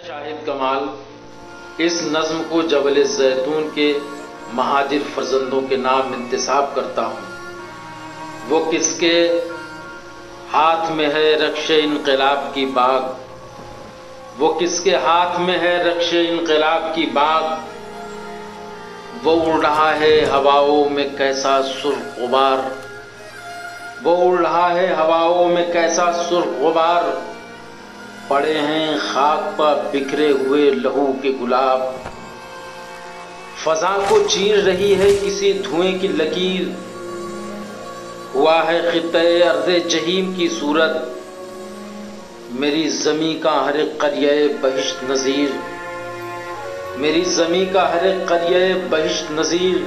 شاہد کمال اس نظم کو جبل زیتون کے مہاجر فرزندوں کے نام انتساب کرتا ہوں۔ وہ کس کے ہاتھ میں ہے رکش انقلاب کی باغ، وہ کس کے ہاتھ میں ہے رکش انقلاب کی باغ، وہ اڑ رہا ہے ہواؤں میں کیسا سرخ غبار، وہ اڑ رہا ہے ہواؤں میں کیسا سرخ غبار، پڑے ہیں خاک پر بکھرے ہوئے لہو کے گلاب، فضا کو چیر رہی ہے کسی دھوئیں کی لکیر، ہوا ہے خطہ ارض جحیم کی صورت، میری زمیں کا ہر ایک قریہ بہشت نظیر، میری زمیں کا ہر ایک قریہ بہشت نظیر،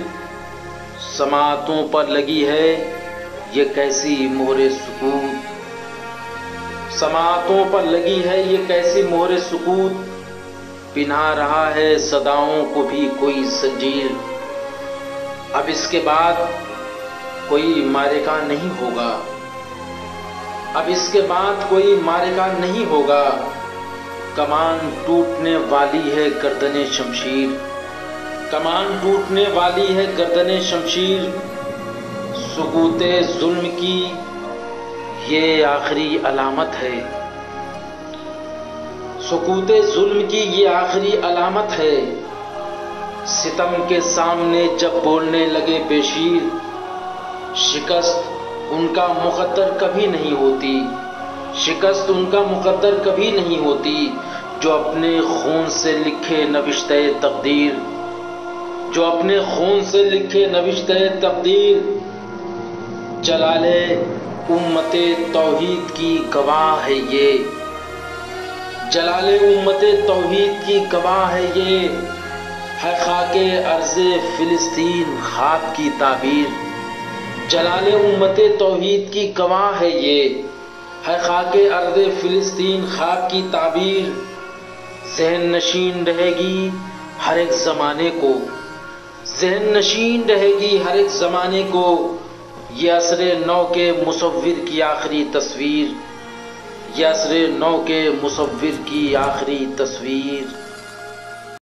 سماعتوں پر لگی ہے یہ کیسی مہر سکوت، سماعتوں پر لگی ہے یہ کیسی مہر سکوت، پنہا رہا ہے صداؤں کو بھی کوئی زنجیر، اب اس کے بعد کوئی معرکہ نہیں ہوگا، اب اس کے بعد کوئی معرکہ نہیں ہوگا، کمان ٹوٹنے والی ہے گردن شمشیر، کمان ٹوٹنے والی ہے گردن شمشیر، سکوت ظلم کی یہ آخری علامت ہے، سکوت ظلم کی یہ آخری علامت ہے، ستم کے سامنے جب بولنے لگے بے شیر، شکست ان کا مقدر کبھی نہیں ہوتی، شکست ان کا مقدر کبھی نہیں ہوتی، جو اپنے خون سے لکھے نوشتہ تقدیر، جو اپنے خون سے لکھے نوشتہ تقدیر، جلال امت توحید کی گواہ ہے یہ، جلال امت توحید کی گواہ ہے یہ، ہے خاک ارض فلسطین خاک کی تعبیر، جلال امت توحید کی گواہ ہے یہ، ہے خاک ارض فلسطین خاک کی تعبیر، ذہن نشین رہے گی ہر ایک زمانے کو، ذہن نشین رہے گی ہر ایک زمانے کو، یہ عصر نو کے مصور کی آخری تصویر، یہ عصر نو کے مصور کی آخری تصویر۔